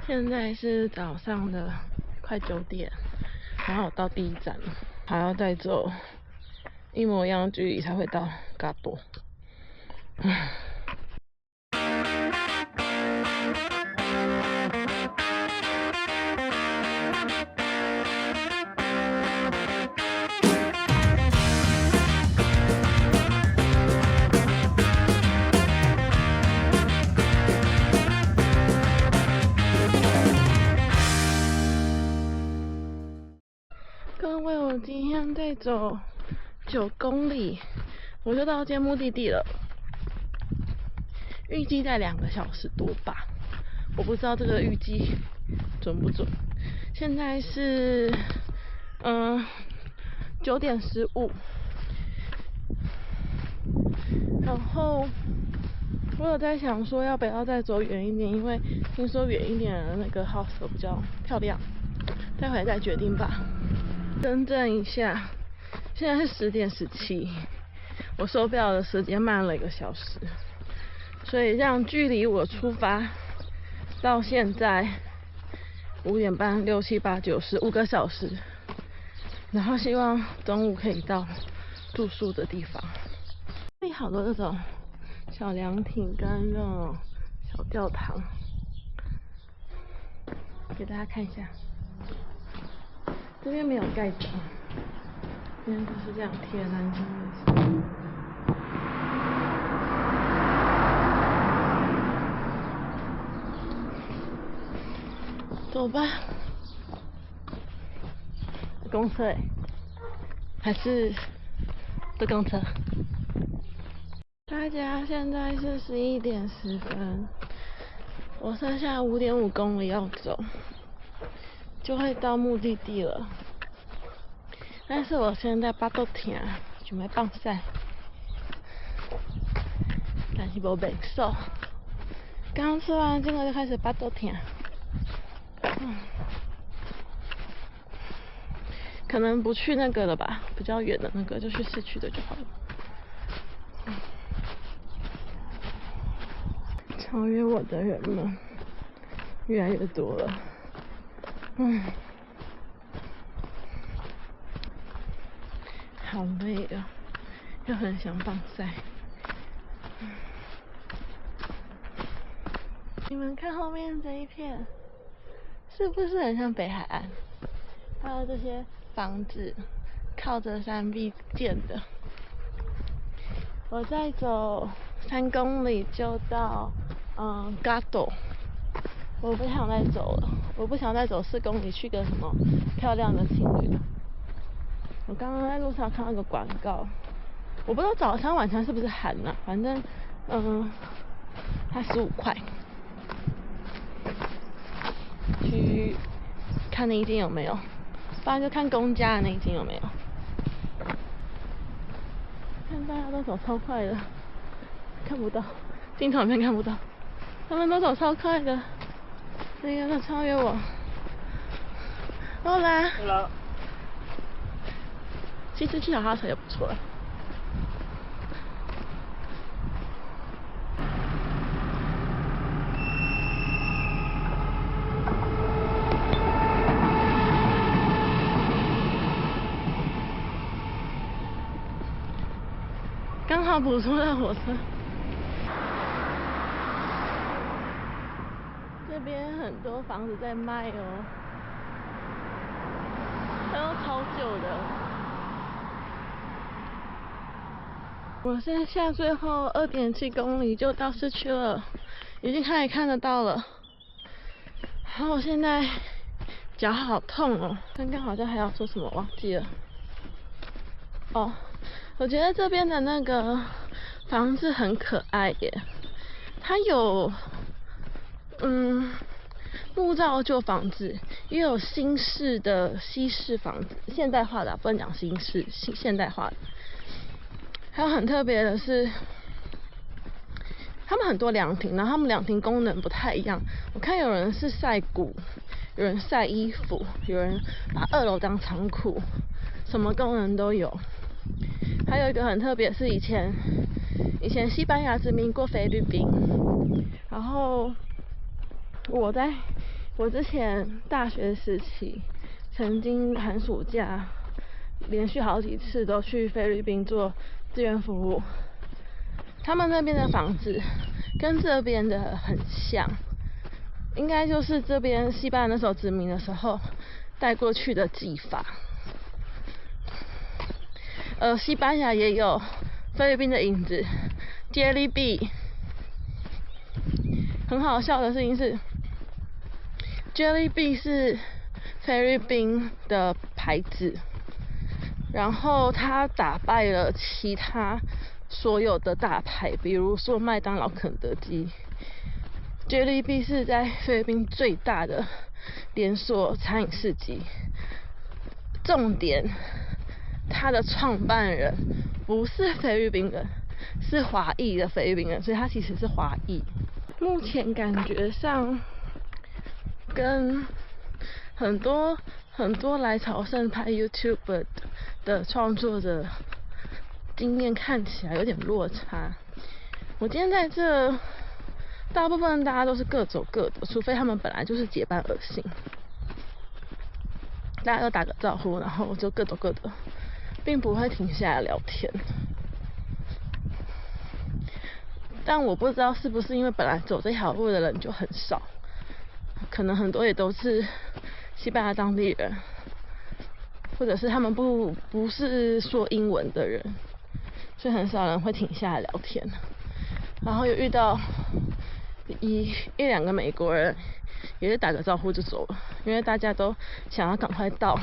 现在是早上的快9点，然后我到第一站了，还要再走一模一样的距离才会到嘎多。各位，我今天在走9公里，我就到今天目的地了。预计在2个小时多吧，我不知道这个预计准不准。现在是9点15，然后我有在想说要不要再走远一点，因为听说远一点的那个 house 比较漂亮，待会再决定吧。更正一下，现在是10点17，我手表的时间慢了1个小时，所以这样距离我出发到现在5点半、6、7、8、9、10，5个小时。然后希望中午可以到住宿的地方。这里好多这种小凉亭跟那种小教堂，给大家看一下。这边没有盖章，这边就是这样贴栏杆的。走吧。公车还是这公车？大家现在是11点10分，我剩下5.5公里要走，就会到目的地了。但是我现在巴肚痛，想要放屎，但是无袂爽。刚吃完这个就开始巴肚痛。可能不去那个了吧，比较远的那个，就去市区的就好了。超越我的人们越来越多了，好累啊，又很想放晒。你们看后面这一片，是不是很像北海岸？还有这些房子靠着山壁建的。我再走3公里就到嘎多，我不想再走了，我不想再走4公里去个什么漂亮的情侣。我刚刚在路上看到个广告，我不知道早餐晚餐是不是含啊，反正它15块。去看那一间有没有，不然就看公家的那一间有没有。看大家都走超快的，看不到，镜头里面看不到，他们都走超快的，那个都超越我。好啦，其实骑脚踏车也不错。刚好补充到火车。这边很多房子在卖哦，它都超旧的。我现在下最后2.7公里就到市区了，已经开始看得到了。然后我现在脚好痛哦，刚刚好像还要说什么忘记了。哦，我觉得这边的那个房子很可爱耶，它有木造旧房子，也有新式的西式房子，现代化的不能讲新式，现代化的。还有很特别的是，他们很多凉亭，然后他们凉亭功能不太一样。我看有人是晒谷，有人晒衣服，有人把2楼当仓库，什么功能都有。还有一个很特别，是以前西班牙殖民过菲律宾，然后我在我之前大学时期曾经寒暑假连续好几次都去菲律宾做志愿服务，他们那边的房子跟这边的很像，应该就是这边西班牙那时候殖民的时候带过去的技法。西班牙也有菲律宾的影子 ，Jollibee。很好笑的事情是 ，Jollibee 是菲律宾的牌子，然后它打败了其他所有的大牌，比如说麦当劳、肯德基。Jollibee 是在菲律宾最大的连锁餐饮市集。重点，它的创办人不是菲律宾人，是华裔的菲律宾人，所以他其实是华裔。目前感觉上，跟很多来朝圣拍 YouTube 的创作者经验看起来有点落差。我今天在这，大部分大家都是各走各的，除非他们本来就是结伴而行，大家都打个招呼，然后就各走各的，并不会停下来聊天。但我不知道是不是因为本来走这条路的人就很少，可能很多也都是西班牙当地人，或者是他们不是说英文的人，所以很少人会停下来聊天。然后有遇到一两个美国人，也是打个招呼就走了，因为大家都想要赶快到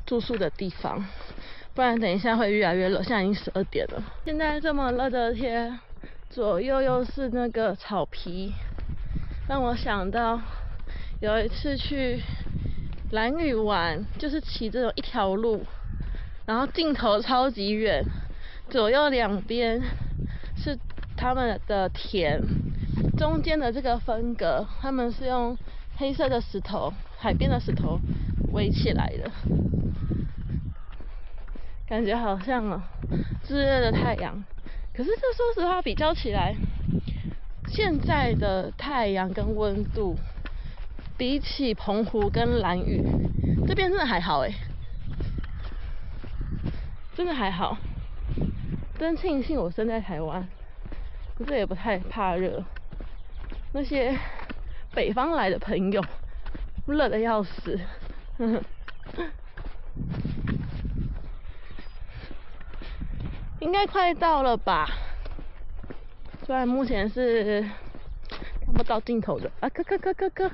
住宿的地方，不然等一下会越来越热。现在已经12点了，现在这么热的天，左右又是那个草皮，让我想到有一次去兰屿玩，就是骑这种一条路，然后镜头超级远，左右两边是他们的田，中间的这个分隔，他们是用黑色的石头，海边的石头围起来的，感觉好像炙热的太阳。可是这说实话比较起来，现在的太阳跟温度，比起澎湖跟兰屿，这边真的还好真的还好。真庆幸我生在台湾，可是也不太怕热。那些北方来的朋友，热得要死。应该快到了吧？虽然目前是看不到尽头的咯，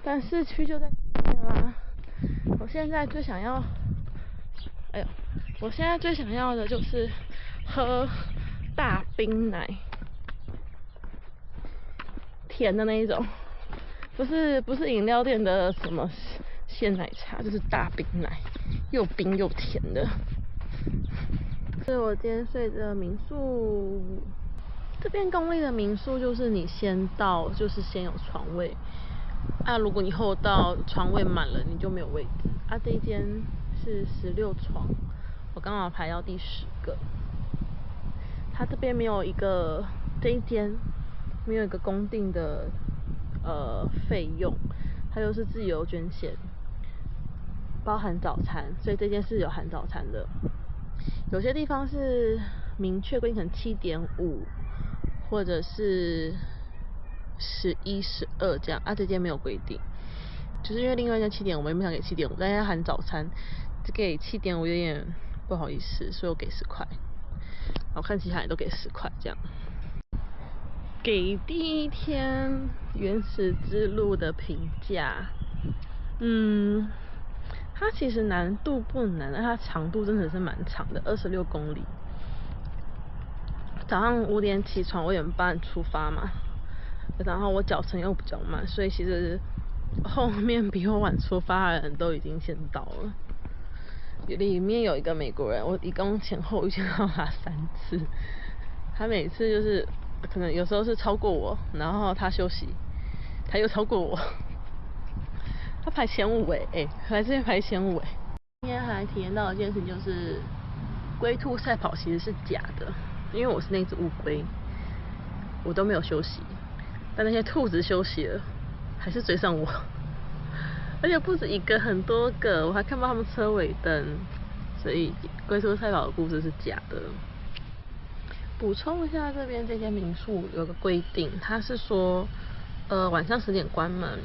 但市区就在这边啦。我现在最想要的就是喝大冰奶，甜的那一种，不是饮料店的什么鲜奶茶，就是大冰奶，又冰又甜的。是我今天睡的民宿，这边公立的民宿就是你先到就是先有床位，如果你后到床位满了，你就没有位置。这一间是16床，我刚好排到第10个。它这边没有一个，这一间没有一个公定的费用，它就是自由捐献，包含早餐，所以这间是有含早餐的。有些地方是明确规定，可能7.5或者是11、12这样，这间没有规定，就是因为另外一间7.5，我们不想给7.5，但是要含早餐，只给7.5有点不好意思，所以我给10块。我看其他人都给10块这样。给第一天原始之路的评价，它其实难度不难，但它长度真的是蛮长的，26公里。早上5点起床，5点半出发嘛，然后我脚程又比较慢，所以其实后面比我晚出发的人都已经先到了。里面有一个美国人，我一共前后遇到他3次，他每次就是可能有时候是超过我，然后他休息，他又超过我。他排前5来这边排前5今天还体验到一件事情，就是龟兔赛跑其实是假的，因为我是那只乌龟，我都没有休息，但那些兔子休息了，还是追上我，而且不止一个，很多个，我还看不到他们车尾灯，所以龟兔赛跑的故事是假的。补充一下，这边这间民宿有个规定，它是说，晚上10点关门，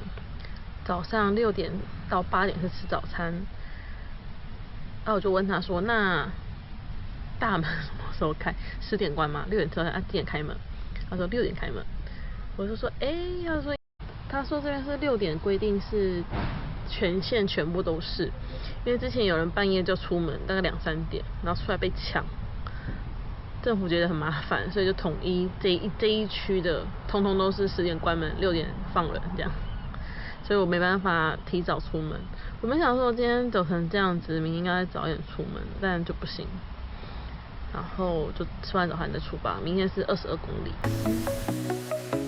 早上6点到8点是吃早餐。我就问他说，那大门什么时候开？10点关吗？6点吃早餐几点开门？他说6点开门。我就说，他说这边是6点规定是全线全部都是，因为之前有人半夜就出门，大概2、3点，然后出来被抢。政府觉得很麻烦，所以就统一这一区的，通通都是10点关门，6点放人这样。所以我没办法提早出门。我们想说今天走成这样子，明天应该早点出门，但就不行。然后就吃完早饭再出发，明天是22公里。